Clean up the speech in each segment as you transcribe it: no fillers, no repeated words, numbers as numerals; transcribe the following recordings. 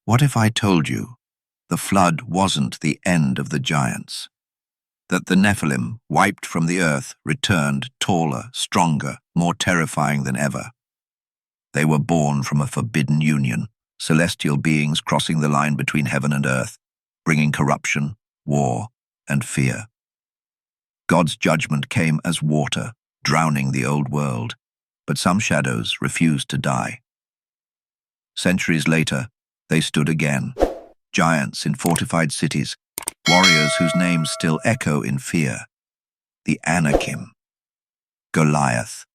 What if I told you the flood wasn't the end of the giants? That the Nephilim, wiped from the earth, returned taller, stronger, more terrifying than ever? They were born from a forbidden union, celestial beings crossing the line between heaven and earth, bringing corruption, war, and fear. God's judgment came as water, drowning the old world, but some shadows refused to die. Centuries later, they stood again, giants in fortified cities, warriors whose names still echo in fear. The Anakim, Goliath.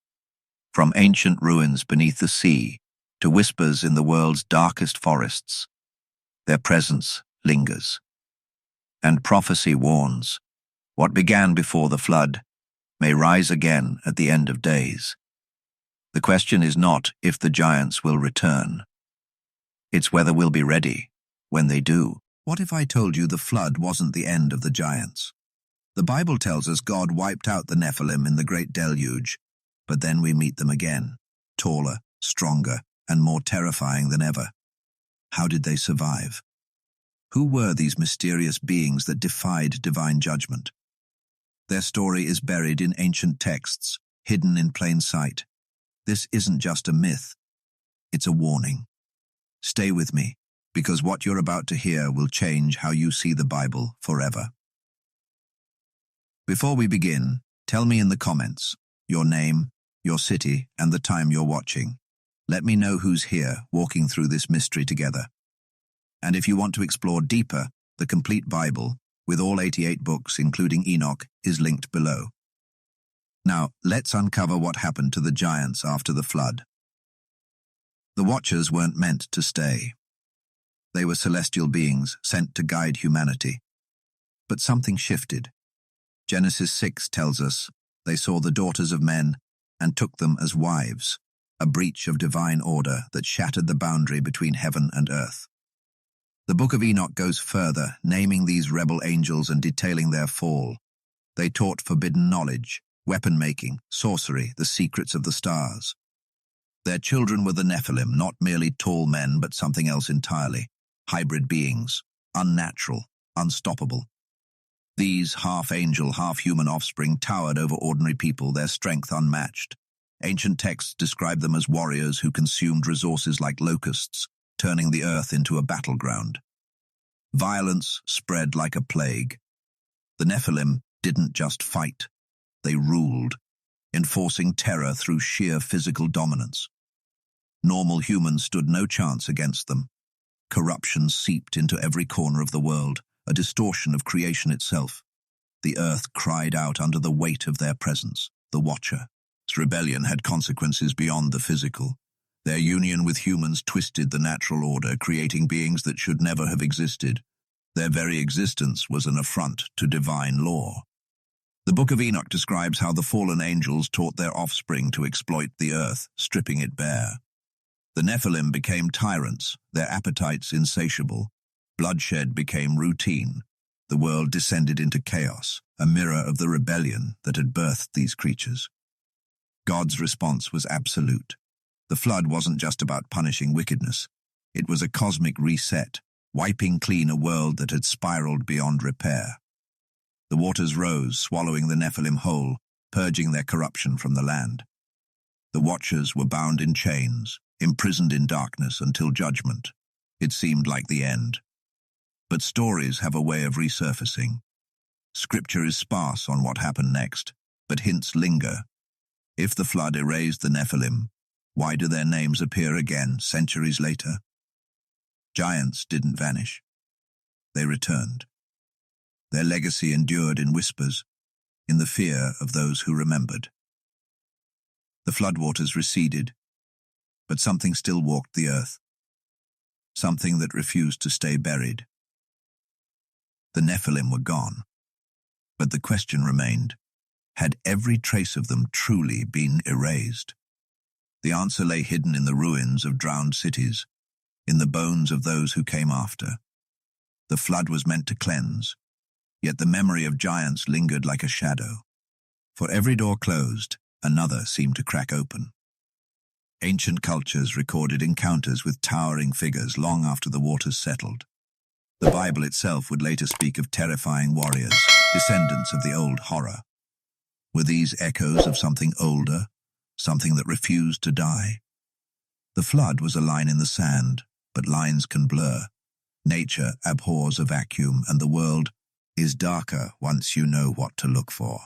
From ancient ruins beneath the sea to whispers in the world's darkest forests, their presence lingers. And prophecy warns, what began before the flood may rise again at the end of days. The question is not if the giants will return. It's whether we'll be ready when they do. What if I told you the flood wasn't the end of the giants? The Bible tells us God wiped out the Nephilim in the great deluge, but then we meet them again, taller, stronger, and more terrifying than ever. How did they survive? Who were these mysterious beings that defied divine judgment? Their story is buried in ancient texts, hidden in plain sight. This isn't just a myth, it's a warning. Stay with me, because what you're about to hear will change how you see the Bible forever. Before we begin, tell me in the comments your name, your city, and the time you're watching. Let me know who's here walking through this mystery together. And if you want to explore deeper, the complete Bible, with all 88 books, including Enoch, is linked below. Now, let's uncover what happened to the giants after the flood. The Watchers weren't meant to stay. They were celestial beings sent to guide humanity. But something shifted. Genesis 6 tells us they saw the daughters of men and took them as wives, a breach of divine order that shattered the boundary between heaven and earth. The book of Enoch goes further, naming these rebel angels and detailing their fall. They taught forbidden knowledge, weapon-making, sorcery, the secrets of the stars. Their children were the Nephilim, not merely tall men, but something else entirely. Hybrid beings, unnatural, unstoppable. These half-angel, half-human offspring towered over ordinary people, their strength unmatched. Ancient texts describe them as warriors who consumed resources like locusts, turning the earth into a battleground. Violence spread like a plague. The Nephilim didn't just fight, they ruled, enforcing terror through sheer physical dominance. Normal humans stood no chance against them. Corruption seeped into every corner of the world, a distortion of creation itself. The earth cried out under the weight of their presence, the Watcher. This rebellion had consequences beyond the physical. Their union with humans twisted the natural order, creating beings that should never have existed. Their very existence was an affront to divine law. The Book of Enoch describes how the fallen angels taught their offspring to exploit the earth, stripping it bare. The Nephilim became tyrants, their appetites insatiable. Bloodshed became routine. The world descended into chaos, a mirror of the rebellion that had birthed these creatures. God's response was absolute. The flood wasn't just about punishing wickedness. It was a cosmic reset, wiping clean a world that had spiraled beyond repair. The waters rose, swallowing the Nephilim whole, purging their corruption from the land. The Watchers were bound in chains, imprisoned in darkness until judgment. It seemed like the end. But stories have a way of resurfacing. Scripture is sparse on what happened next, but hints linger. If the flood erased the Nephilim, why do their names appear again centuries later? Giants didn't vanish. They returned. Their legacy endured in whispers, in the fear of those who remembered. The floodwaters receded, but something still walked the earth. Something that refused to stay buried. The Nephilim were gone, but the question remained, had every trace of them truly been erased? The answer lay hidden in the ruins of drowned cities, in the bones of those who came after. The flood was meant to cleanse, yet the memory of giants lingered like a shadow. For every door closed, another seemed to crack open. Ancient cultures recorded encounters with towering figures long after the waters settled. The Bible itself would later speak of terrifying warriors, descendants of the old horror. Were these echoes of something older, something that refused to die? The flood was a line in the sand, but lines can blur. Nature abhors a vacuum, and the world is darker once you know what to look for.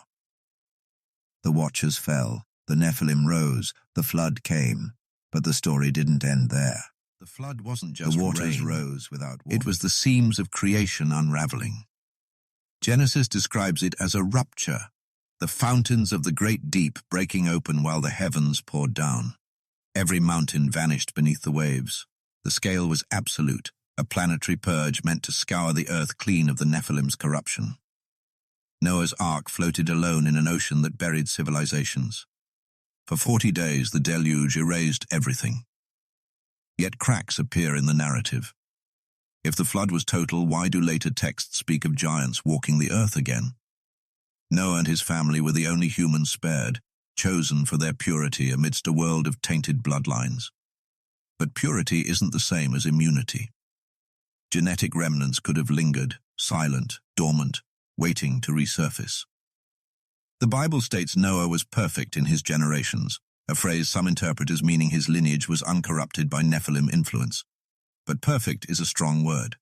The watchers fell, the Nephilim rose, the flood came, but the story didn't end there. The flood wasn't just the waters rose without warning. It was the seams of creation unraveling. Genesis describes it as a rupture, the fountains of the great deep breaking open while the heavens poured down. Every mountain vanished beneath the waves. The scale was absolute, a planetary purge meant to scour the earth clean of the Nephilim's corruption. Noah's Ark floated alone in an ocean that buried civilizations. For 40 days, the deluge erased everything. Yet cracks appear in the narrative. If the flood was total, why do later texts speak of giants walking the earth again? Noah and his family were the only humans spared, chosen for their purity amidst a world of tainted bloodlines. But purity isn't the same as immunity. Genetic remnants could have lingered, silent, dormant, waiting to resurface. The Bible states Noah was perfect in his generations, a phrase some interpreters meaning his lineage was uncorrupted by Nephilim influence. But perfect is a strong word.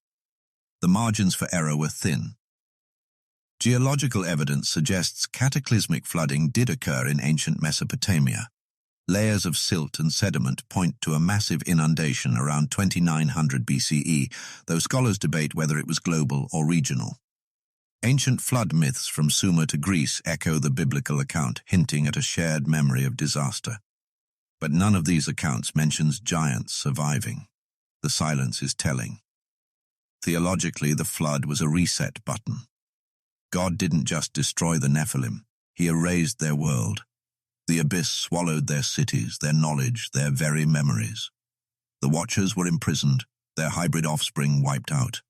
The margins for error were thin. Geological evidence suggests cataclysmic flooding did occur in ancient Mesopotamia. Layers of silt and sediment point to a massive inundation around 2900 BCE, though scholars debate whether it was global or regional. Ancient flood myths from Sumer to Greece echo the biblical account, hinting at a shared memory of disaster. But none of these accounts mentions giants surviving. The silence is telling. Theologically, the flood was a reset button. God didn't just destroy the Nephilim, he erased their world. The abyss swallowed their cities, their knowledge, their very memories. The Watchers were imprisoned, their hybrid offspring wiped out.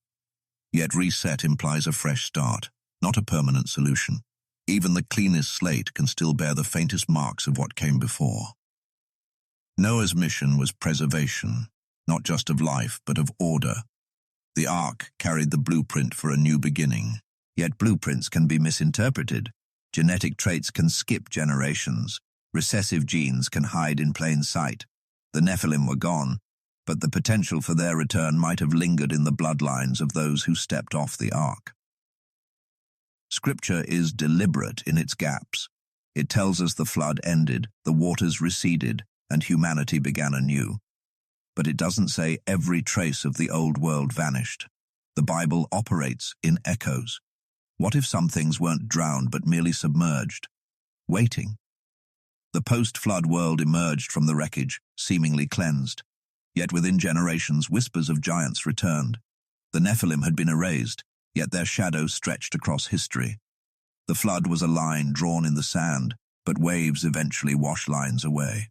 Yet reset implies a fresh start, not a permanent solution. Even the cleanest slate can still bear the faintest marks of what came before. Noah's mission was preservation, not just of life, but of order. The Ark carried the blueprint for a new beginning. Yet blueprints can be misinterpreted. Genetic traits can skip generations. Recessive genes can hide in plain sight. The Nephilim were gone, but the potential for their return might have lingered in the bloodlines of those who stepped off the Ark. Scripture is deliberate in its gaps. It tells us the flood ended, the waters receded, and humanity began anew. But it doesn't say every trace of the old world vanished. The Bible operates in echoes. What if some things weren't drowned but merely submerged, waiting? The post-flood world emerged from the wreckage, seemingly cleansed. Yet within generations, whispers of giants returned. The Nephilim had been erased, yet their shadows stretched across history. The flood was a line drawn in the sand, but waves eventually washed lines away.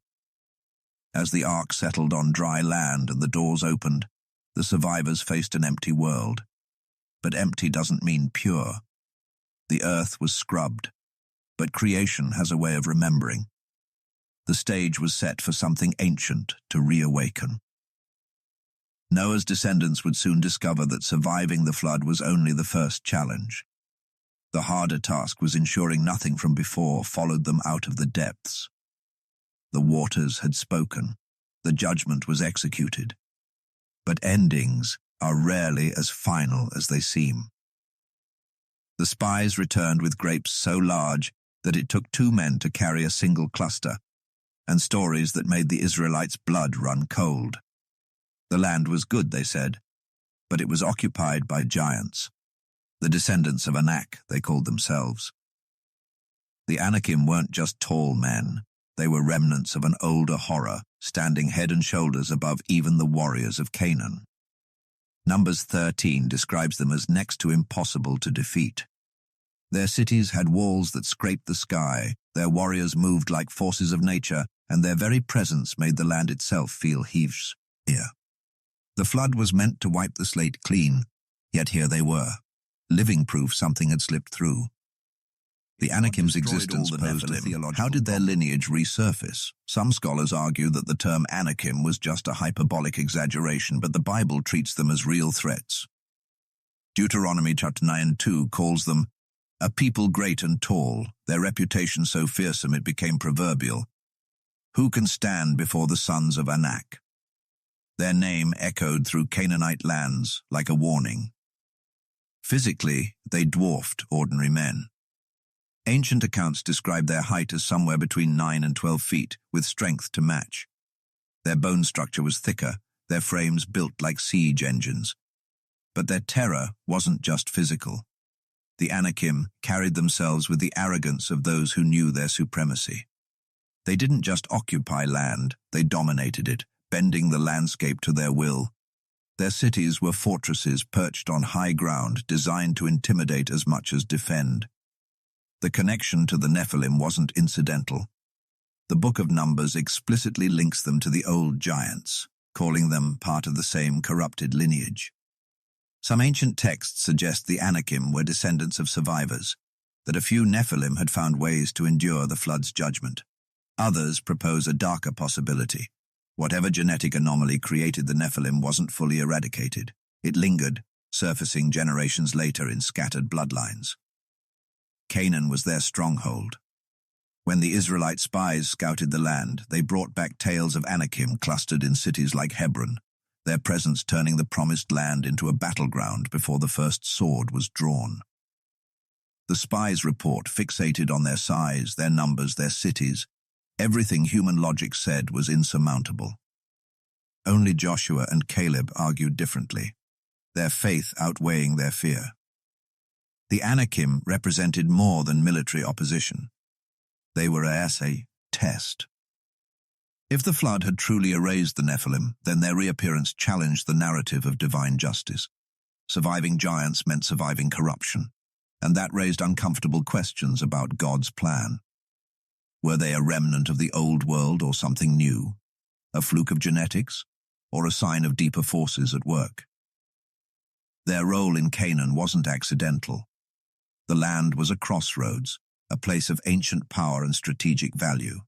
As the Ark settled on dry land and the doors opened, the survivors faced an empty world. But empty doesn't mean pure. The earth was scrubbed, but creation has a way of remembering. The stage was set for something ancient to reawaken. Noah's descendants would soon discover that surviving the flood was only the first challenge. The harder task was ensuring nothing from before followed them out of the depths. The waters had spoken. The judgment was executed. But endings are rarely as final as they seem. The spies returned with grapes so large that it took 2 men to carry a single cluster, and stories that made the Israelites' blood run cold. The land was good, they said, but it was occupied by giants. The descendants of Anakim, they called themselves. The Anakim weren't just tall men. They were remnants of an older horror, standing head and shoulders above even the warriors of Canaan. Numbers 13 describes them as next to impossible to defeat. Their cities had walls that scraped the sky, their warriors moved like forces of nature, and their very presence made the land itself feel heaves here. The flood was meant to wipe the slate clean, yet here they were, living proof something had slipped through. The Anakim's existence posed a theological How did their lineage resurface? Some scholars argue that the term Anakim was just a hyperbolic exaggeration, but the Bible treats them as real threats. Deuteronomy chapter 9:2 calls them a people great and tall, their reputation so fearsome it became proverbial. Who can stand before the sons of Anak? Their name echoed through Canaanite lands like a warning. Physically, they dwarfed ordinary men. Ancient accounts describe their height as somewhere between 9 and 12 feet, with strength to match. Their bone structure was thicker, their frames built like siege engines. But their terror wasn't just physical. The Anakim carried themselves with the arrogance of those who knew their supremacy. They didn't just occupy land, they dominated it, bending the landscape to their will. Their cities were fortresses perched on high ground, designed to intimidate as much as defend. The connection to the Nephilim wasn't incidental. The Book of Numbers explicitly links them to the old giants, calling them part of the same corrupted lineage. Some ancient texts suggest the Anakim were descendants of survivors, that a few Nephilim had found ways to endure the flood's judgment. Others propose a darker possibility. Whatever genetic anomaly created the Nephilim wasn't fully eradicated. It lingered, surfacing generations later in scattered bloodlines. Canaan was their stronghold. When the Israelite spies scouted the land, they brought back tales of Anakim clustered in cities like Hebron, their presence turning the promised land into a battleground before the first sword was drawn. The spies' report fixated on their size, their numbers, their cities. Everything human logic said was insurmountable. Only Joshua and Caleb argued differently, their faith outweighing their fear. The Anakim represented more than military opposition. They were a test. If the flood had truly erased the Nephilim, then their reappearance challenged the narrative of divine justice. Surviving giants meant surviving corruption, and that raised uncomfortable questions about God's plan. Were they a remnant of the old world or something new? A fluke of genetics? Or a sign of deeper forces at work? Their role in Canaan wasn't accidental. The land was a crossroads, a place of ancient power and strategic value.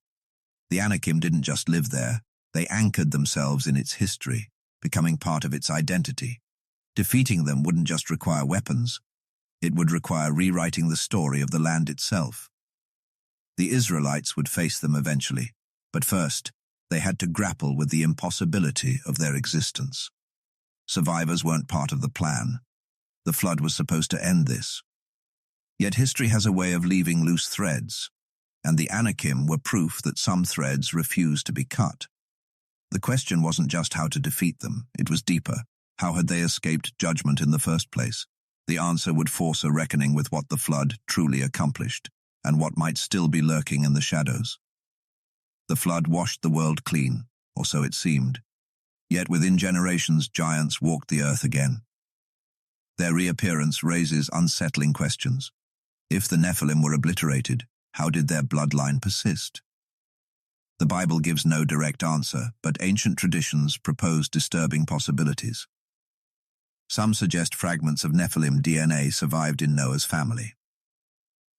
The Anakim didn't just live there, they anchored themselves in its history, becoming part of its identity. Defeating them wouldn't just require weapons, it would require rewriting the story of the land itself. The Israelites would face them eventually, but first, they had to grapple with the impossibility of their existence. Survivors weren't part of the plan. The flood was supposed to end this. Yet history has a way of leaving loose threads, and the Anakim were proof that some threads refused to be cut. The question wasn't just how to defeat them, it was deeper. How had they escaped judgment in the first place? The answer would force a reckoning with what the flood truly accomplished, and what might still be lurking in the shadows. The flood washed the world clean, or so it seemed. Yet within generations, giants walked the earth again. Their reappearance raises unsettling questions. If the Nephilim were obliterated, how did their bloodline persist? The Bible gives no direct answer, but ancient traditions propose disturbing possibilities. Some suggest fragments of Nephilim DNA survived in Noah's family.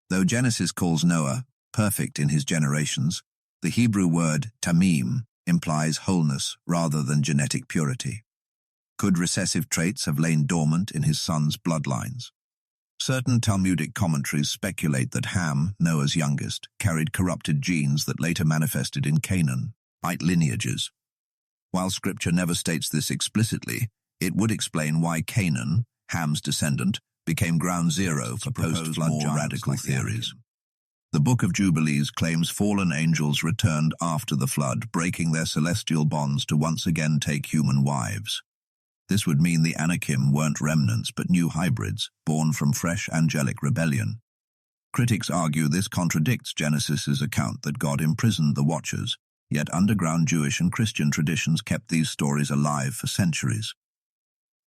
Though Genesis calls Noah perfect in his generations, the Hebrew word tamim implies wholeness rather than genetic purity. Could recessive traits have lain dormant in his sons' bloodlines? Certain Talmudic commentaries speculate that Ham, Noah's youngest, carried corrupted genes that later manifested in Canaanite lineages. While Scripture never states this explicitly, it would explain why Canaan, Ham's descendant, became ground zero for post-flood radical theories. The Book of Jubilees claims fallen angels returned after the flood, breaking their celestial bonds to once again take human wives. This would mean the Anakim weren't remnants but new hybrids, born from fresh angelic rebellion. Critics argue this contradicts Genesis's account that God imprisoned the Watchers, yet underground Jewish and Christian traditions kept these stories alive for centuries.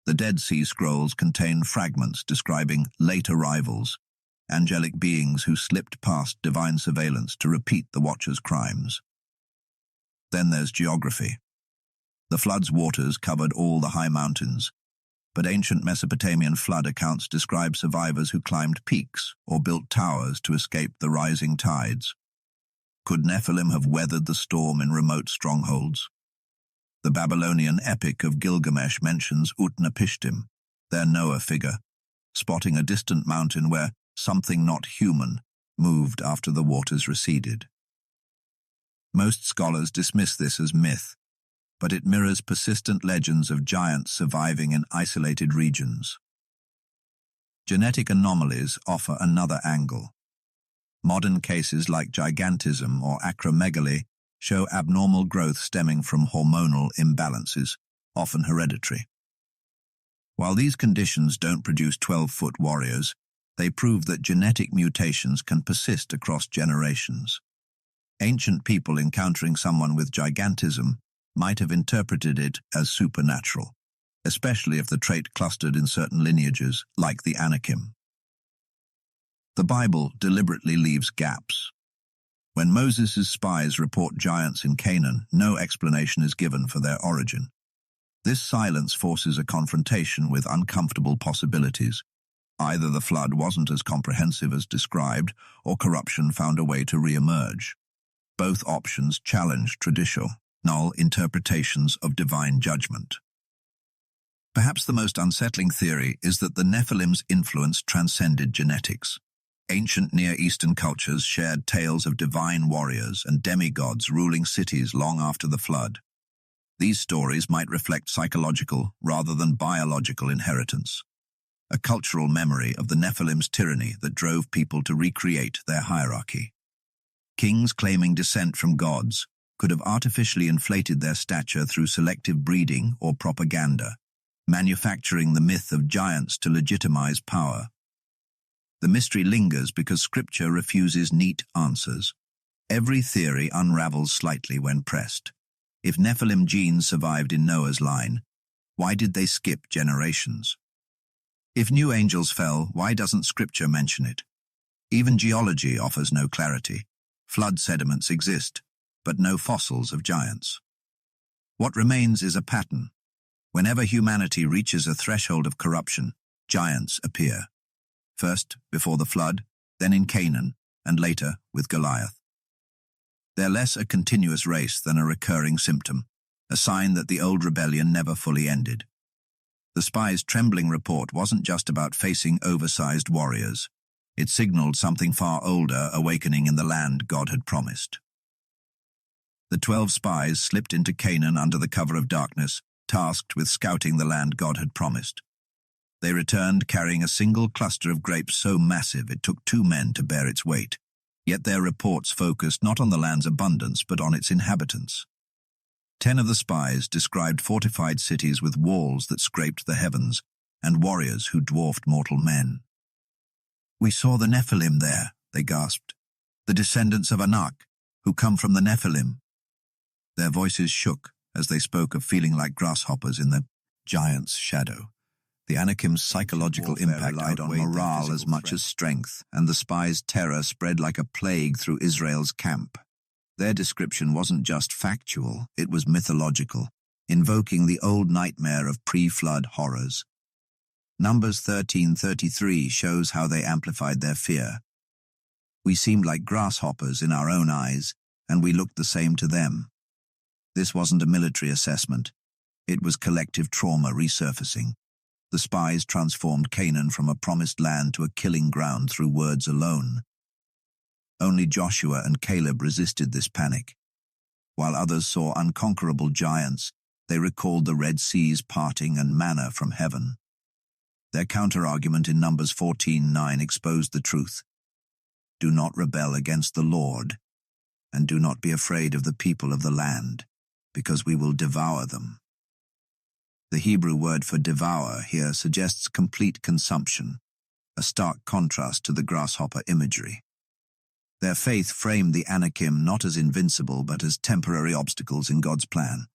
The Dead Sea Scrolls contain fragments describing late arrivals, angelic beings who slipped past divine surveillance to repeat the Watchers' crimes. Then there's geography. The flood's waters covered all the high mountains, but ancient Mesopotamian flood accounts describe survivors who climbed peaks or built towers to escape the rising tides. Could Nephilim have weathered the storm in remote strongholds? The Babylonian epic of Gilgamesh mentions Utnapishtim, their Noah figure, spotting a distant mountain where something not human moved after the waters receded. Most scholars dismiss this as myth, but it mirrors persistent legends of giants surviving in isolated regions. Genetic anomalies offer another angle. Modern cases like gigantism or acromegaly show abnormal growth stemming from hormonal imbalances, often hereditary. While these conditions don't produce 12-foot warriors, they prove that genetic mutations can persist across generations. Ancient people encountering someone with gigantism might have interpreted it as supernatural, especially if the trait clustered in certain lineages, like the Anakim. The Bible deliberately leaves gaps. When Moses' spies report giants in Canaan, no explanation is given for their origin. This silence forces a confrontation with uncomfortable possibilities. Either the flood wasn't as comprehensive as described, or corruption found a way to re-emerge. Both options challenge traditional interpretations of divine judgment. Perhaps the most unsettling theory is that the Nephilim's influence transcended genetics. Ancient Near Eastern cultures shared tales of divine warriors and demigods ruling cities long after the flood. These stories might reflect psychological rather than biological inheritance, a cultural memory of the Nephilim's tyranny that drove people to recreate their hierarchy. Kings claiming descent from gods could have artificially inflated their stature through selective breeding or propaganda, manufacturing the myth of giants to legitimize power. The mystery lingers because Scripture refuses neat answers. Every theory unravels slightly when pressed. If Nephilim genes survived in Noah's line, why did they skip generations? If new angels fell, why doesn't Scripture mention it? Even geology offers no clarity. Flood sediments exist, but no fossils of giants. What remains is a pattern. Whenever humanity reaches a threshold of corruption, giants appear. First, before the flood, then in Canaan, and later with Goliath. They're less a continuous race than a recurring symptom, a sign that the old rebellion never fully ended. The Spies' trembling report wasn't just about facing oversized warriors. It signaled something far older awakening in the land God had promised. The 12 spies slipped into Canaan under the cover of darkness, tasked with scouting the land God had promised. They returned carrying a single cluster of grapes so massive it took 2 men to bear its weight. Yet their reports focused not on the land's abundance but on its inhabitants. 10 of the spies described fortified cities with walls that scraped the heavens and warriors who dwarfed mortal men. "We saw the Nephilim there," they gasped. "The descendants of Anakim, who come from the Nephilim." Their voices shook as they spoke of feeling like grasshoppers in the giant's shadow. The Anakim's psychological impact relied on morale as much as strength, and the spies' terror spread like a plague through Israel's camp. Their description wasn't just factual, it was mythological, invoking the old nightmare of pre-flood horrors. Numbers 13:33 shows how they amplified their fear. "We seemed like grasshoppers in our own eyes, and we looked the same to them." This wasn't a military assessment. It was collective trauma resurfacing. The spies transformed Canaan from a promised land to a killing ground through words alone. Only Joshua and Caleb resisted this panic. While others saw unconquerable giants, they recalled the Red Sea's parting and manna from heaven. Their counter-argument in Numbers 14:9 exposed the truth. "Do not rebel against the Lord, and do not be afraid of the people of the land, because we will devour them." The Hebrew word for devour here suggests complete consumption, a stark contrast to the grasshopper imagery. Their faith framed the Anakim not as invincible but as temporary obstacles in God's plan.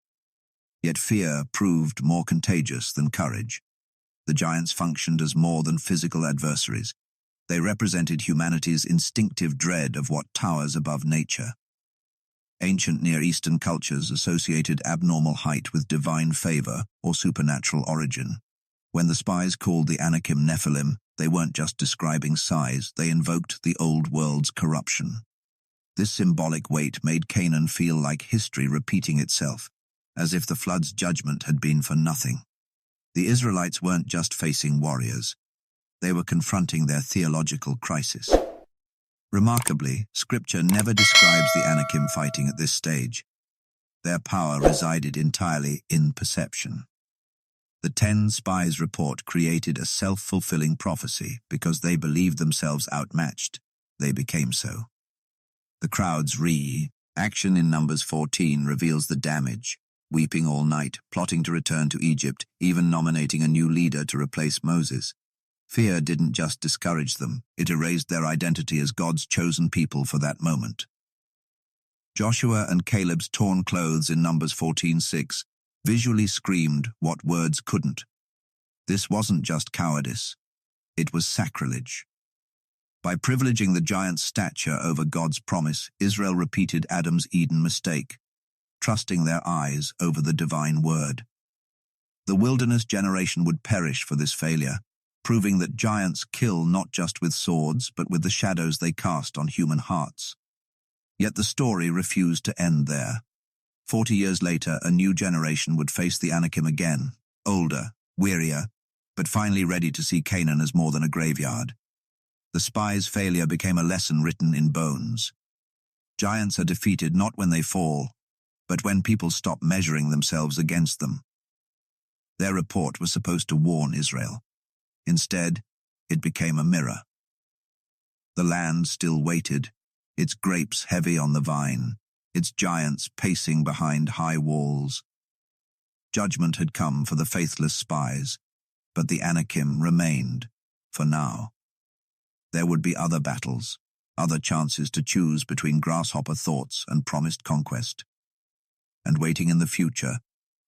Yet fear proved more contagious than courage. The giants functioned as more than physical adversaries. They represented humanity's instinctive dread of what towers above nature. Ancient Near Eastern cultures associated abnormal height with divine favor or supernatural origin. When the spies called the Anakim Nephilim, they weren't just describing size, they invoked the old world's corruption. This symbolic weight made Canaan feel like history repeating itself, as if the flood's judgment had been for nothing. The Israelites weren't just facing warriors, they were confronting their theological crisis. Remarkably, Scripture never describes the Anakim fighting at this stage. Their power resided entirely in perception. The 10 spies report created a self-fulfilling prophecy because they believed themselves outmatched. They became so. The crowd's reaction in Numbers 14 reveals the damage, weeping all night, plotting to return to Egypt, even nominating a new leader to replace Moses. Fear didn't just discourage them, it erased their identity as God's chosen people for that moment. Joshua and Caleb's torn clothes in Numbers 14:6 visually screamed what words couldn't. This wasn't just cowardice, it was sacrilege. By privileging the giant's stature over God's promise, Israel repeated Adam's Eden mistake, trusting their eyes over the divine word. The wilderness generation would perish for this failure, proving that giants kill not just with swords, but with the shadows they cast on human hearts. Yet the story refused to end there. 40 years later, a new generation would face the Anakim again, older, wearier, but finally ready to see Canaan as more than a graveyard. The spies' failure became a lesson written in bones. Giants are defeated not when they fall, but when people stop measuring themselves against them. Their report was supposed to warn Israel. Instead, it became a mirror. The land still waited, its grapes heavy on the vine, its giants pacing behind high walls. Judgment had come for the faithless spies, but the Anakim remained, for now. There would be other battles, other chances to choose between grasshopper thoughts and promised conquest. And waiting in the future,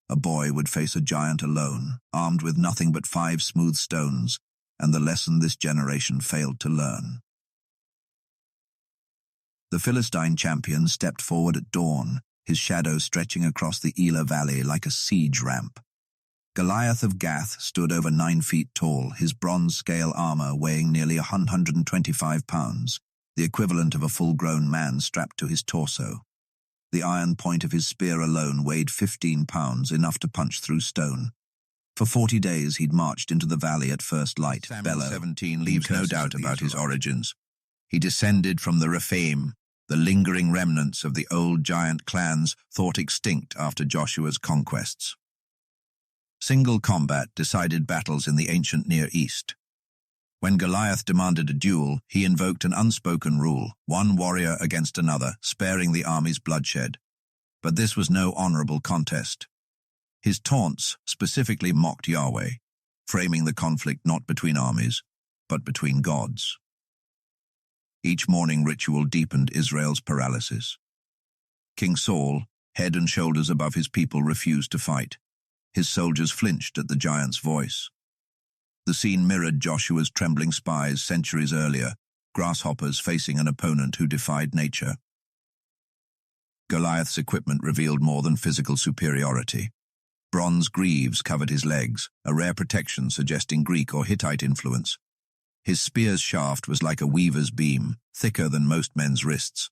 a boy would face a giant alone, armed with nothing but 5 smooth stones, and the lesson this generation failed to learn. The Philistine champion stepped forward at dawn, his shadow stretching across the Elah Valley like a siege ramp. Goliath of Gath stood over 9 feet tall, his bronze-scale armor weighing nearly 125 pounds, the equivalent of a full-grown man strapped to his torso. The iron point of his spear alone weighed 15 pounds, enough to punch through stone. For 40 days he'd marched into the valley at first light. Samuel 17 leaves no doubt about his origins. He descended from the Rephaim, the lingering remnants of the old giant clans thought extinct after Joshua's conquests. Single combat decided battles in the ancient Near East. When Goliath demanded a duel, he invoked an unspoken rule, one warrior against another, sparing the army's bloodshed. But this was no honorable contest. His taunts specifically mocked Yahweh, framing the conflict not between armies, but between gods. Each morning ritual deepened Israel's paralysis. King Saul, head and shoulders above his people, refused to fight. His soldiers flinched at the giant's voice. The scene mirrored Joshua's trembling spies centuries earlier, grasshoppers facing an opponent who defied nature. Goliath's equipment revealed more than physical superiority. Bronze greaves covered his legs, a rare protection suggesting Greek or Hittite influence. His spear's shaft was like a weaver's beam, thicker than most men's wrists.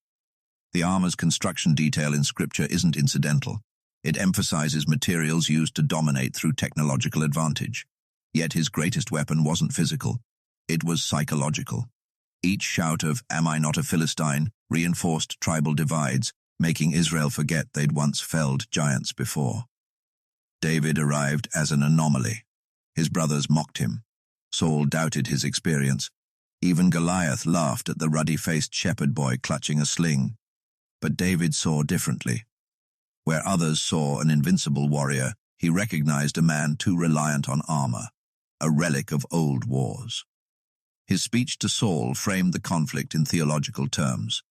The armor's construction detail in Scripture isn't incidental. It emphasizes materials used to dominate through technological advantage. Yet his greatest weapon wasn't physical. It was psychological. Each shout of, "Am I not a Philistine?" reinforced tribal divides, making Israel forget they'd once felled giants before. David arrived as an anomaly. His brothers mocked him. Saul doubted his experience. Even Goliath laughed at the ruddy-faced shepherd boy clutching a sling. But David saw differently. Where others saw an invincible warrior, he recognized a man too reliant on armor, a relic of old wars. His speech to Saul framed the conflict in theological terms.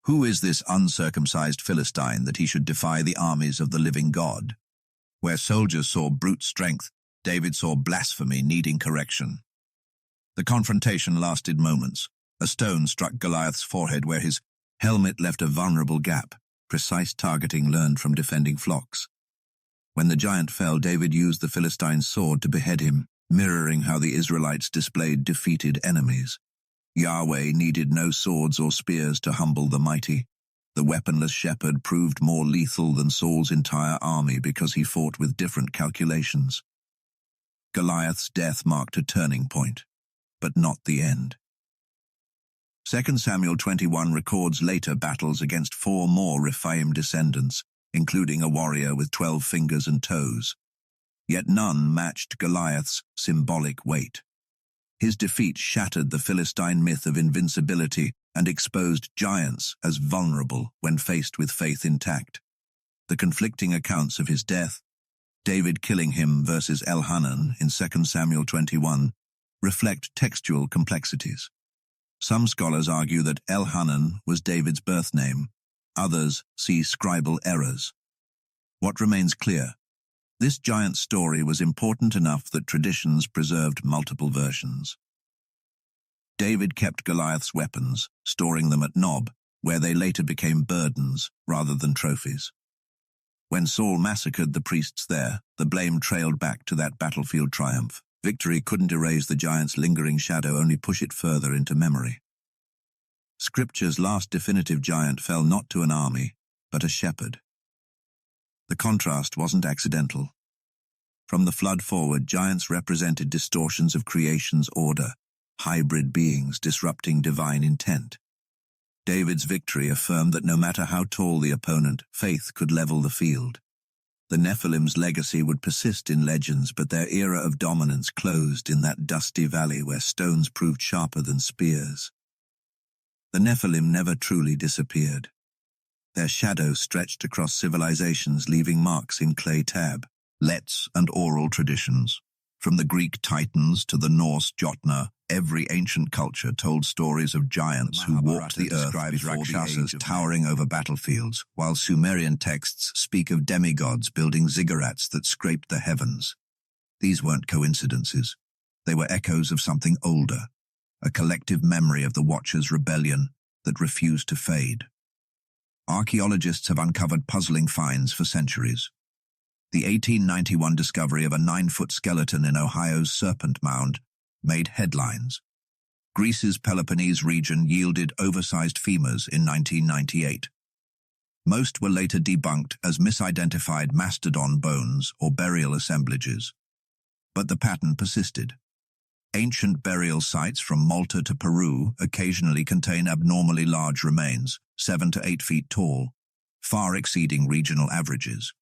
Who is this uncircumcised Philistine that he should defy the armies of the living God? Where soldiers saw brute strength, David saw blasphemy needing correction. The confrontation lasted moments. A stone struck Goliath's forehead where his helmet left a vulnerable gap, precise targeting learned from defending flocks. When the giant fell, David used the Philistine's sword to behead him, mirroring how the Israelites displayed defeated enemies. Yahweh needed no swords or spears to humble the mighty. The weaponless shepherd proved more lethal than Saul's entire army because he fought with different calculations. Goliath's death marked a turning point, but not the end. 2 Samuel 21 records later battles against 4 more Rephaim descendants, including a warrior with 12 fingers and toes. Yet none matched Goliath's symbolic weight. His defeat shattered the Philistine myth of invincibility and exposed giants as vulnerable when faced with faith intact. The conflicting accounts of his death, David killing him versus Elhanan in 2 Samuel 21, reflect textual complexities. Some scholars argue that Elhanan was David's birth name. Others see scribal errors. What remains clear? This giant story was important enough that traditions preserved multiple versions. David kept Goliath's weapons, storing them at Nob, where they later became burdens rather than trophies. When Saul massacred the priests there, the blame trailed back to that battlefield triumph. Victory couldn't erase the giant's lingering shadow, only push it further into memory. Scripture's last definitive giant fell not to an army, but a shepherd. The contrast wasn't accidental. From the flood forward, giants represented distortions of creation's order, hybrid beings disrupting divine intent. David's victory affirmed that no matter how tall the opponent, faith could level the field. The Nephilim's legacy would persist in legends, but their era of dominance closed in that dusty valley where stones proved sharper than spears. The Nephilim never truly disappeared. Their shadows stretched across civilizations, leaving marks in clay tab, lets, and oral traditions. From the Greek Titans to the Norse Jotnar, every ancient culture told stories of giants who walked the earth before Rakshasas towering over battlefields, while Sumerian texts speak of demigods building ziggurats that scraped the heavens. These weren't coincidences. They were echoes of something older, a collective memory of the Watcher's rebellion that refused to fade. Archaeologists have uncovered puzzling finds for centuries. The 1891 discovery of a 9-foot skeleton in Ohio's Serpent Mound made headlines. Greece's Peloponnese region yielded oversized femurs in 1998. Most were later debunked as misidentified mastodon bones or burial assemblages. But the pattern persisted. Ancient burial sites from Malta to Peru occasionally contain abnormally large remains, 7 to 8 feet tall, far exceeding regional averages.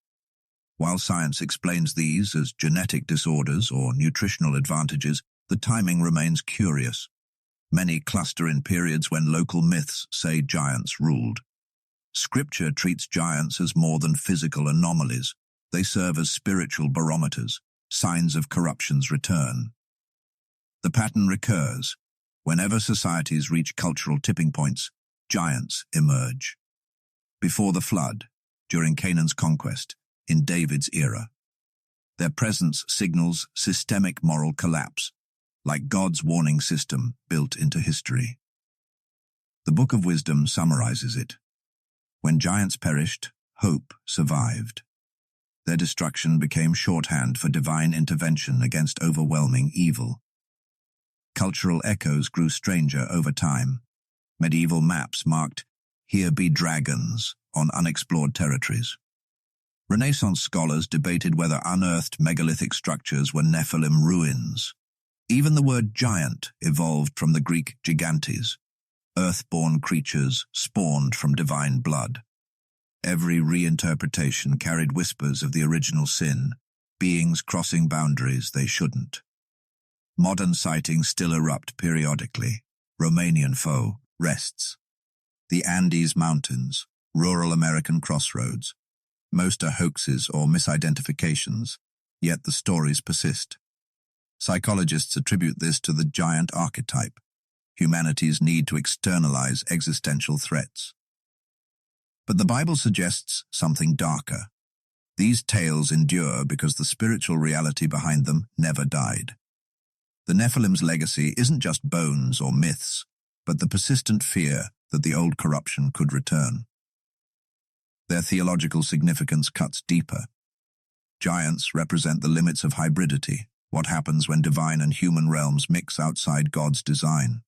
While science explains these as genetic disorders or nutritional advantages, the timing remains curious. Many cluster in periods when local myths say giants ruled. Scripture treats giants as more than physical anomalies. They serve as spiritual barometers, signs of corruption's return. The pattern recurs. Whenever societies reach cultural tipping points, giants emerge. Before the flood, during Canaan's conquest, in David's era. Their presence signals systemic moral collapse, like God's warning system built into history. The Book of Wisdom summarizes it. When giants perished, hope survived. Their destruction became shorthand for divine intervention against overwhelming evil. Cultural echoes grew stranger over time. Medieval maps marked, "Here be dragons," on unexplored territories. Renaissance scholars debated whether unearthed megalithic structures were Nephilim ruins. Even the word giant evolved from the Greek gigantes, earth-born creatures spawned from divine blood. Every reinterpretation carried whispers of the original sin, beings crossing boundaries they shouldn't. Modern sightings still erupt periodically. Romanian foe rests. The Andes Mountains, rural American crossroads. Most are hoaxes or misidentifications, yet the stories persist. Psychologists attribute this to the giant archetype, humanity's need to externalize existential threats. But the Bible suggests something darker. These tales endure because the spiritual reality behind them never died. The Nephilim's legacy isn't just bones or myths, but the persistent fear that the old corruption could return. Their theological significance cuts deeper. Giants represent the limits of hybridity, What happens when divine and human realms mix outside God's design?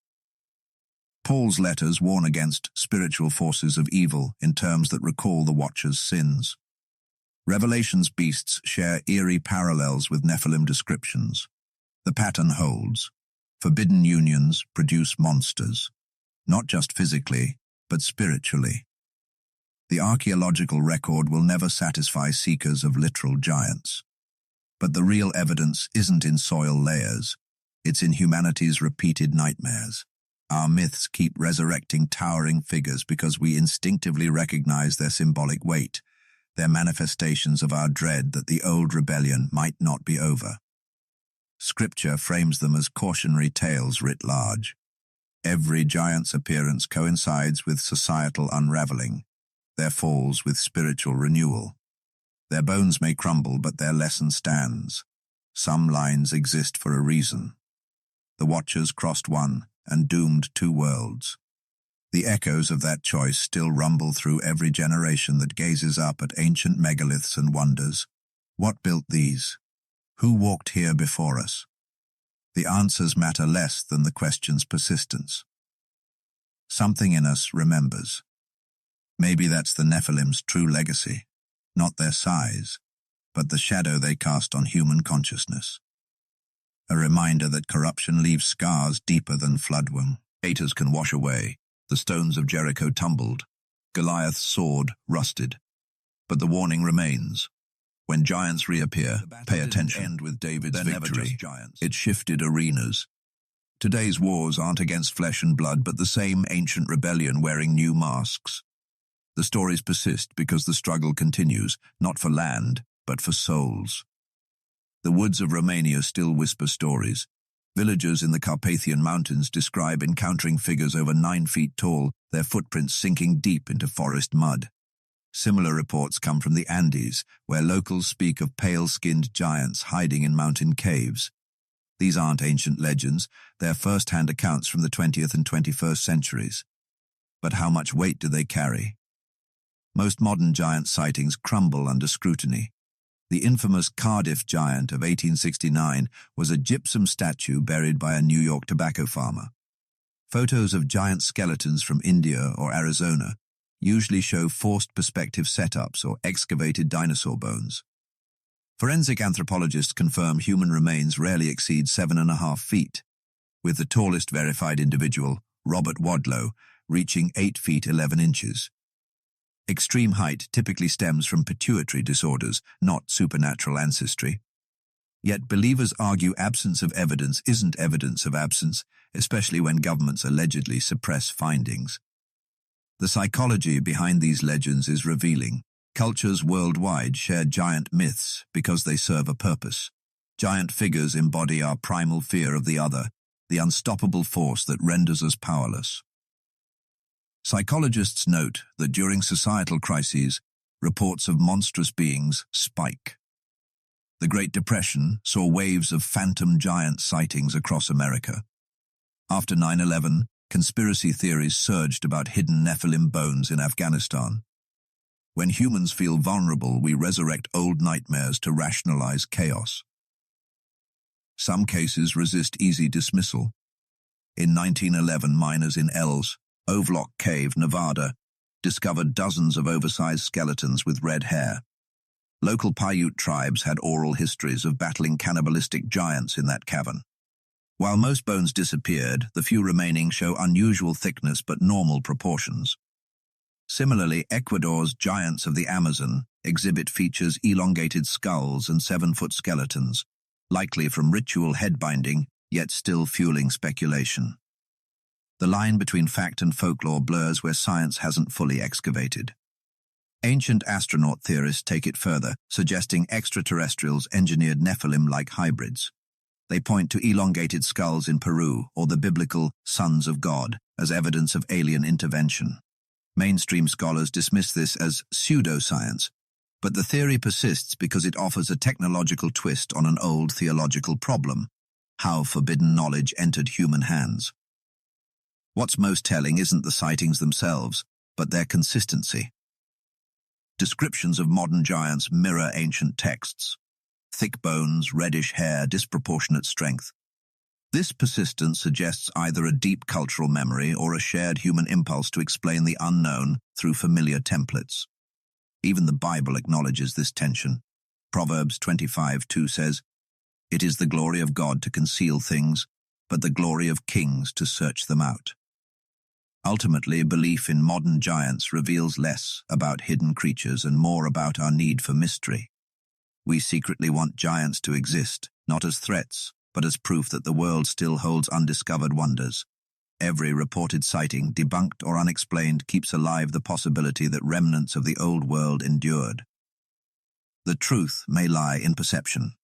Paul's letters warn against spiritual forces of evil in terms that recall the Watcher's sins. Revelation's beasts share eerie parallels with Nephilim descriptions. The pattern holds. Forbidden unions produce monsters, not just physically, but spiritually. The archaeological record will never satisfy seekers of literal giants. But the real evidence isn't in soil layers, it's in humanity's repeated nightmares. Our myths keep resurrecting towering figures because we instinctively recognize their symbolic weight. They're manifestations of our dread that the old rebellion might not be over. Scripture frames them as cautionary tales writ large. Every giant's appearance coincides with societal unraveling, their falls with spiritual renewal. Their bones may crumble, but their lesson stands. Some lines exist for a reason. The Watchers crossed one and doomed two worlds. The echoes of that choice still rumble through every generation that gazes up at ancient megaliths and wonders. What built these? Who walked here before us? The answers matter less than the question's persistence. Something in us remembers. Maybe that's the Nephilim's true legacy, not their size, but the shadow they cast on human consciousness. A reminder that corruption leaves scars deeper than floodwound. Haters can wash away. The stones of Jericho tumbled. Goliath's sword rusted. But the warning remains. When giants reappear, pay attention. End with David's victory. It shifted arenas. Today's wars aren't against flesh and blood, but the same ancient rebellion wearing new masks. The stories persist because the struggle continues, not for land, but for souls. The woods of Romania still whisper stories. Villagers in the Carpathian Mountains describe encountering figures over 9 feet tall, their footprints sinking deep into forest mud. Similar reports come from the Andes, where locals speak of pale-skinned giants hiding in mountain caves. These aren't ancient legends, they're first-hand accounts from the 20th and 21st centuries. But how much weight do they carry? Most modern giant sightings crumble under scrutiny. The infamous Cardiff giant of 1869 was a gypsum statue buried by a New York tobacco farmer. Photos of giant skeletons from India or Arizona usually show forced perspective setups or excavated dinosaur bones. Forensic anthropologists confirm human remains rarely exceed 7.5 feet, with the tallest verified individual, Robert Wadlow, reaching 8 feet 11 inches. Extreme height typically stems from pituitary disorders, not supernatural ancestry. Yet believers argue absence of evidence isn't evidence of absence, especially when governments allegedly suppress findings. The psychology behind these legends is revealing. Cultures worldwide share giant myths because they serve a purpose. Giant figures embody our primal fear of the other, the unstoppable force that renders us powerless. Psychologists note that during societal crises, reports of monstrous beings spike. The Great Depression saw waves of phantom giant sightings across America. After 9/11, conspiracy theories surged about hidden Nephilim bones in Afghanistan. When humans feel vulnerable, we resurrect old nightmares to rationalize chaos. Some cases resist easy dismissal. In 1911, miners in L's Overlock Cave, Nevada, discovered dozens of oversized skeletons with red hair. Local Paiute tribes had oral histories of battling cannibalistic giants in that cavern. While most bones disappeared, the few remaining show unusual thickness but normal proportions. Similarly, Ecuador's giants of the Amazon exhibit features elongated skulls and 7-foot skeletons, likely from ritual head-binding, yet still fueling speculation. The line between fact and folklore blurs where science hasn't fully excavated. Ancient astronaut theorists take it further, suggesting extraterrestrials engineered Nephilim-like hybrids. They point to elongated skulls in Peru or the biblical sons of God as evidence of alien intervention. Mainstream scholars dismiss this as pseudoscience, but the theory persists because it offers a technological twist on an old theological problem: how forbidden knowledge entered human hands. What's most telling isn't the sightings themselves, but their consistency. Descriptions of modern giants mirror ancient texts. thick bones, reddish hair, disproportionate strength. This persistence suggests either a deep cultural memory or a shared human impulse to explain the unknown through familiar templates. Even the Bible acknowledges this tension. Proverbs 25:2 says, "It is the glory of God to conceal things, but the glory of kings to search them out." Ultimately, belief in modern giants reveals less about hidden creatures and more about our need for mystery. We secretly want giants to exist, not as threats, but as proof that the world still holds undiscovered wonders. Every reported sighting, debunked or unexplained, keeps alive the possibility that remnants of the old world endured. The truth may lie in perception.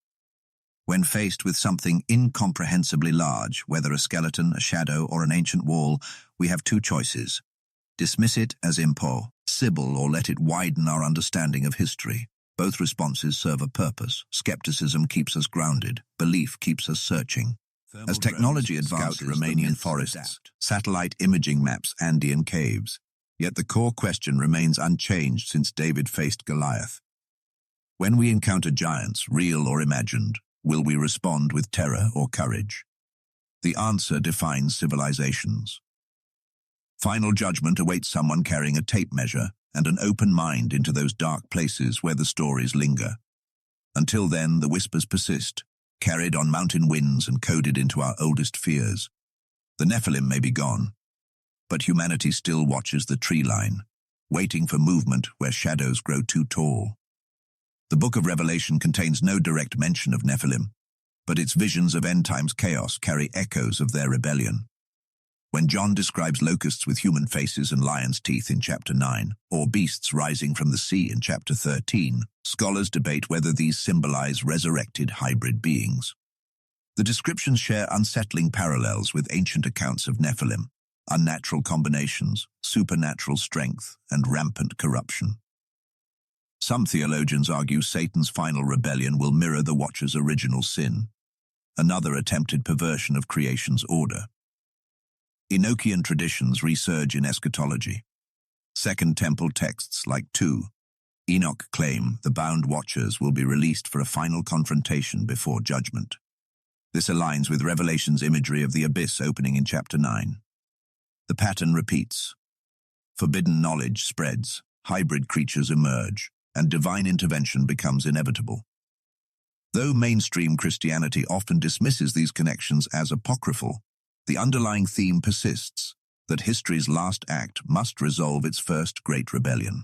When faced with something incomprehensibly large, whether a skeleton, a shadow, or an ancient wall, we have two choices. Dismiss it as impossible or let it widen our understanding of history. Both responses serve a purpose. Skepticism keeps us grounded. Belief keeps us searching. As technology advances, Romanian forests, satellite imaging maps, Andean caves. Yet the core question remains unchanged since David faced Goliath. When we encounter giants, real or imagined, will we respond with terror or courage? The answer defines civilizations. Final judgment awaits someone carrying a tape measure and an open mind into those dark places where the stories linger. Until then, the whispers persist, carried on mountain winds and coded into our oldest fears. The Nephilim may be gone, but humanity still watches the tree line, waiting for movement where shadows grow too tall. The Book of Revelation contains no direct mention of Nephilim, but its visions of end-times chaos carry echoes of their rebellion. When John describes locusts with human faces and lions' teeth in chapter 9, or beasts rising from the sea in chapter 13, scholars debate whether these symbolize resurrected hybrid beings. The descriptions share unsettling parallels with ancient accounts of Nephilim, unnatural combinations, supernatural strength, and rampant corruption. Some theologians argue Satan's final rebellion will mirror the Watcher's original sin, another attempted perversion of creation's order. Enochian traditions resurge in eschatology. Second Temple texts like 2 Enoch claim the bound Watchers will be released for a final confrontation before judgment. This aligns with Revelation's imagery of the abyss opening in chapter 9. The pattern repeats. Forbidden knowledge spreads, hybrid creatures emerge, and divine intervention becomes inevitable. Though mainstream Christianity often dismisses these connections as apocryphal, the underlying theme persists, that history's last act must resolve its first great rebellion.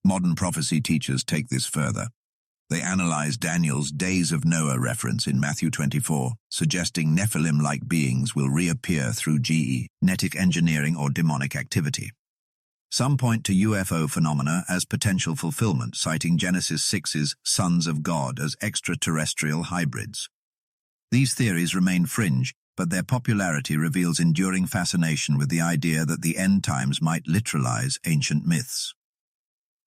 Modern prophecy teachers take this further. They analyze Daniel's Days of Noah reference in Matthew 24, suggesting Nephilim-like beings will reappear through genetic engineering or demonic activity. Some point to UFO phenomena as potential fulfillment, citing Genesis 6's sons of God as extraterrestrial hybrids. These theories remain fringe, but their popularity reveals enduring fascination with the idea that the end times might literalize ancient myths.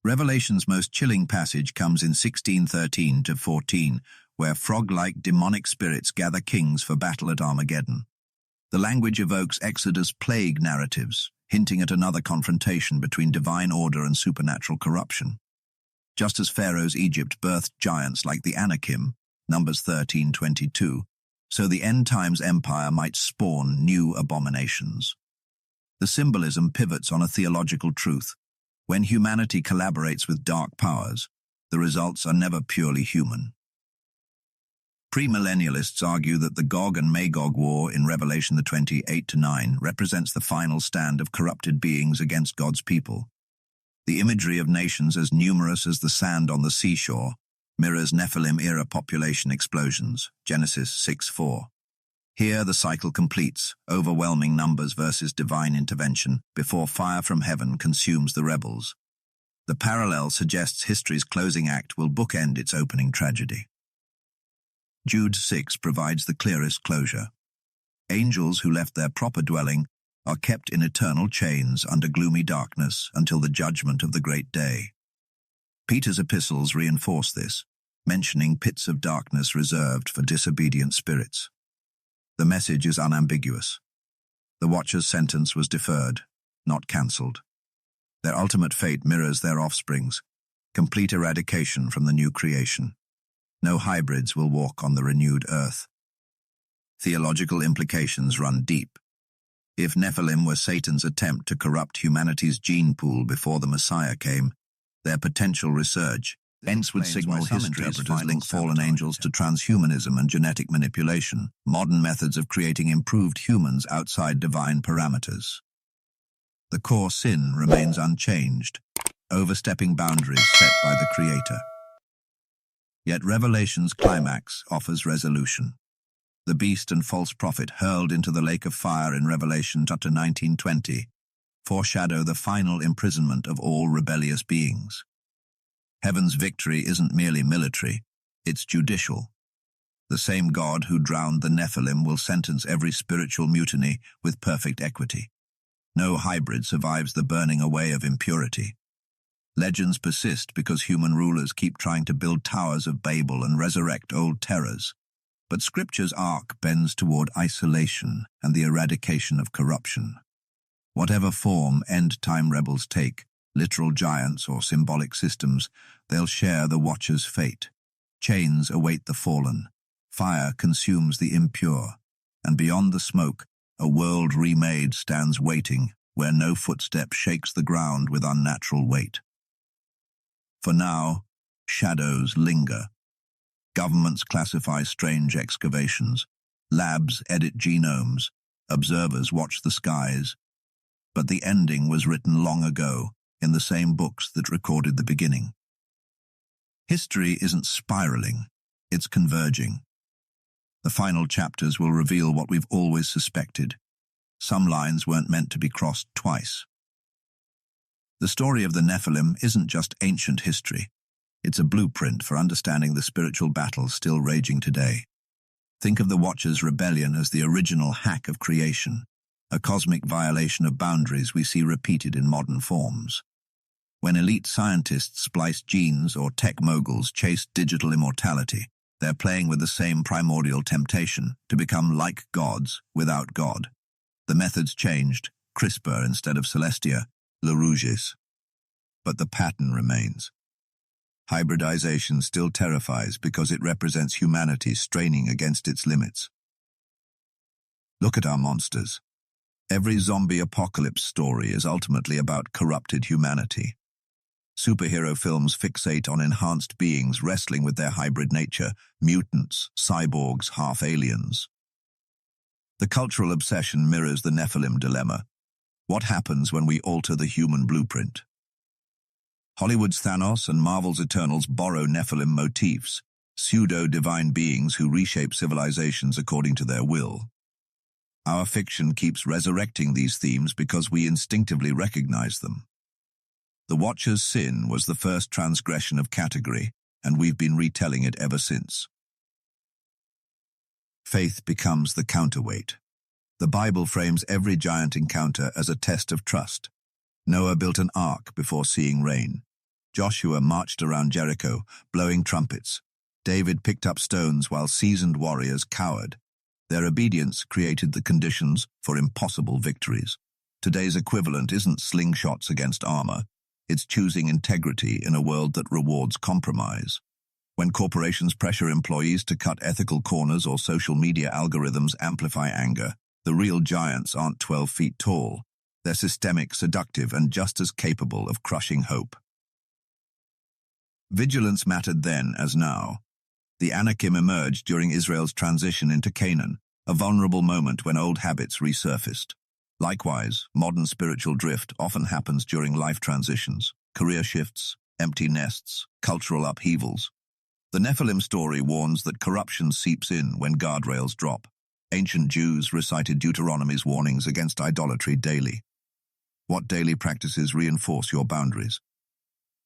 Revelation's most chilling passage comes in 16:13-14, where frog-like demonic spirits gather kings for battle at Armageddon. The language evokes Exodus plague narratives, hinting at another confrontation between divine order and supernatural corruption. Just as Pharaoh's Egypt birthed giants like the Anakim, Numbers 13:22, so the end times empire might spawn new abominations. The symbolism pivots on a theological truth. When humanity collaborates with dark powers, the results are never purely human. Premillennialists argue that the Gog and Magog war in Revelation 28-9 represents the final stand of corrupted beings against God's people. The imagery of nations as numerous as the sand on the seashore mirrors Nephilim-era population explosions, Genesis 6:4. Here the cycle completes, overwhelming numbers versus divine intervention, before fire from heaven consumes the rebels. The parallel suggests history's closing act will bookend its opening tragedy. Jude 6 provides the clearest closure. Angels who left their proper dwelling are kept in eternal chains under gloomy darkness until the judgment of the great day. Peter's epistles reinforce this, mentioning pits of darkness reserved for disobedient spirits. The message is unambiguous. The Watcher's sentence was deferred, not cancelled. Their ultimate fate mirrors their offspring's, complete eradication from the new creation. No hybrids will walk on the renewed earth. Theological implications run deep. If Nephilim were Satan's attempt to corrupt humanity's gene pool before the Messiah came, their potential resurge. Hence would signal history interpreters link fallen angels to transhumanism and genetic manipulation, modern methods of creating improved humans outside divine parameters. The core sin remains unchanged, overstepping boundaries set by the Creator. Yet Revelation's climax offers resolution. The beast and false prophet hurled into the lake of fire in Revelation chapter 19:20 foreshadow the final imprisonment of all rebellious beings. Heaven's victory isn't merely military, it's judicial. The same God who drowned the Nephilim will sentence every spiritual mutiny with perfect equity. No hybrid survives the burning away of impurity. Legends persist because human rulers keep trying to build towers of Babel and resurrect old terrors. But Scripture's arc bends toward isolation and the eradication of corruption. Whatever form end-time rebels take, literal giants or symbolic systems, they'll share the Watcher's fate. Chains await the fallen, fire consumes the impure, and beyond the smoke, a world remade stands waiting, where no footstep shakes the ground with unnatural weight. For now, shadows linger. Governments classify strange excavations, labs edit genomes, observers watch the skies. But the ending was written long ago, in the same books that recorded the beginning. History isn't spiraling, it's converging. The final chapters will reveal what we've always suspected. Some lines weren't meant to be crossed twice. The story of the Nephilim isn't just ancient history. It's a blueprint for understanding the spiritual battles still raging today. Think of the Watcher's rebellion as the original hack of creation, a cosmic violation of boundaries we see repeated in modern forms. When elite scientists splice genes or tech moguls chase digital immortality, they're playing with the same primordial temptation to become like gods without God. The methods changed, CRISPR instead of Celestia, Le Rouges. But the pattern remains. Hybridization still terrifies because it represents humanity straining against its limits. Look at our monsters. Every zombie apocalypse story is ultimately about corrupted humanity. Superhero films fixate on enhanced beings wrestling with their hybrid nature, mutants, cyborgs, half-aliens. The cultural obsession mirrors the Nephilim dilemma. What happens when we alter the human blueprint? Hollywood's Thanos and Marvel's Eternals borrow Nephilim motifs, pseudo-divine beings who reshape civilizations according to their will. Our fiction keeps resurrecting these themes because we instinctively recognize them. The Watcher's sin was the first transgression of category, and we've been retelling it ever since. Faith becomes the counterweight. The Bible frames every giant encounter as a test of trust. Noah built an ark before seeing rain. Joshua marched around Jericho, blowing trumpets. David picked up stones while seasoned warriors cowered. Their obedience created the conditions for impossible victories. Today's equivalent isn't slingshots against armor. It's choosing integrity in a world that rewards compromise. When corporations pressure employees to cut ethical corners or social media algorithms amplify anger, the real giants aren't 12 feet tall. They're systemic, seductive, and just as capable of crushing hope. Vigilance mattered then as now. The Anakim emerged during Israel's transition into Canaan, a vulnerable moment when old habits resurfaced. Likewise, modern spiritual drift often happens during life transitions, career shifts, empty nests, cultural upheavals. The Nephilim story warns that corruption seeps in when guardrails drop. Ancient Jews recited Deuteronomy's warnings against idolatry daily. What daily practices reinforce your boundaries?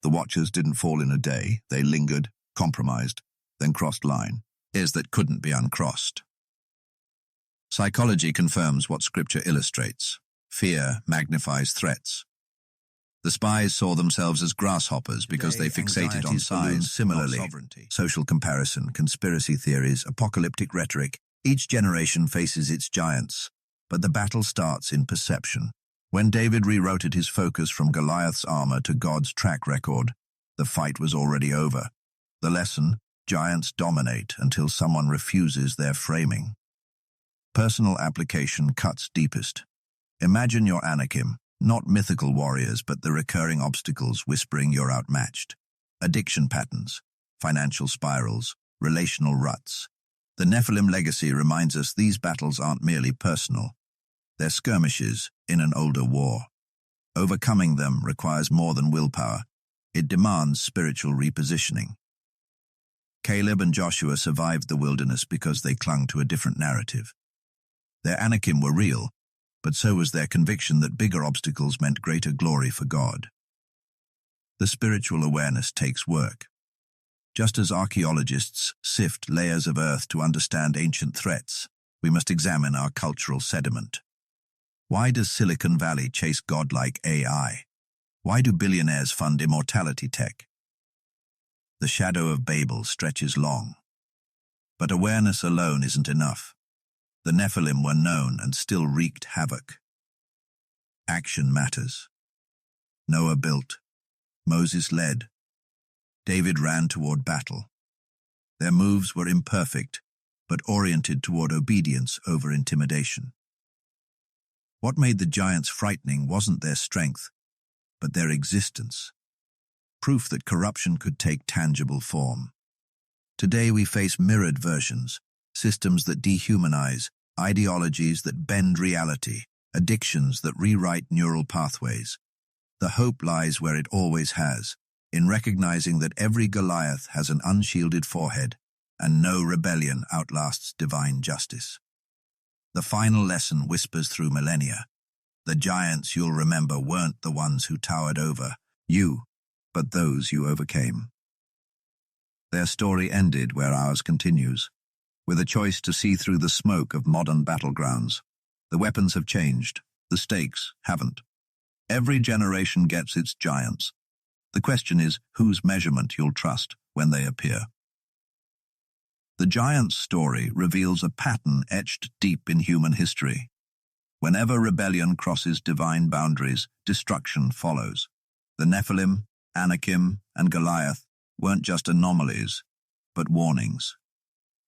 The Watchers didn't fall in a day. They lingered, compromised, then crossed line. Is that couldn't be uncrossed. Psychology confirms what Scripture illustrates. Fear magnifies threats. The spies saw themselves as grasshoppers because they fixated on size. Similarly, social comparison, conspiracy theories, apocalyptic rhetoric, each generation faces its giants, but the battle starts in perception. When David rerouted his focus from Goliath's armor to God's track record, the fight was already over. The lesson: Giants dominate until someone refuses their framing. Personal application cuts deepest. Imagine your Anakim, not mythical warriors, but the recurring obstacles whispering you're outmatched. Addiction patterns, financial spirals, relational ruts. The Nephilim legacy reminds us these battles aren't merely personal. They're skirmishes in an older war. Overcoming them requires more than willpower. It demands spiritual repositioning. Caleb and Joshua survived the wilderness because they clung to a different narrative. Their Anakim were real, but so was their conviction that bigger obstacles meant greater glory for God. The spiritual awareness takes work. Just as archaeologists sift layers of earth to understand ancient threats, we must examine our cultural sediment. Why does Silicon Valley chase godlike AI? Why do billionaires fund immortality tech? The shadow of Babel stretches long. But awareness alone isn't enough. The Nephilim were known and still wreaked havoc. Action matters. Noah built. Moses led. David ran toward battle. Their moves were imperfect, but oriented toward obedience over intimidation. What made the giants frightening wasn't their strength, but their existence. Proof that corruption could take tangible form. Today we face mirrored versions, systems that dehumanize, ideologies that bend reality, addictions that rewrite neural pathways. The hope lies where it always has, in recognizing that every Goliath has an unshielded forehead, and no rebellion outlasts divine justice. The final lesson whispers through millennia. The giants you'll remember weren't the ones who towered over you, but those you overcame. Their story ended where ours continues, with a choice to see through the smoke of modern battlegrounds. The weapons have changed, the stakes haven't. Every generation gets its giants. The question is whose measurement you'll trust when they appear. The giant's story reveals a pattern etched deep in human history. Whenever rebellion crosses divine boundaries, destruction follows. The Nephilim, Anakim, and Goliath weren't just anomalies, but warnings.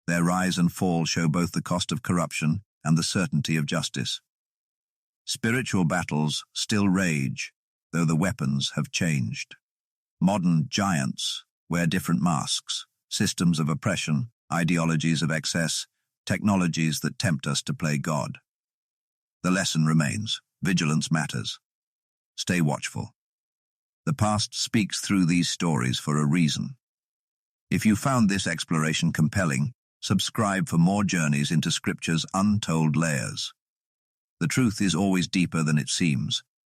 Their rise and fall show both the cost of corruption and the certainty of justice. Spiritual battles still rage, though the weapons have changed. Modern giants wear different masks, systems of oppression, ideologies of excess, technologies that tempt us to play God. The lesson remains: vigilance matters. Stay watchful. The past speaks through these stories for a reason. If you found this exploration compelling, subscribe for more journeys into Scripture's untold layers. The truth is always deeper than it seems,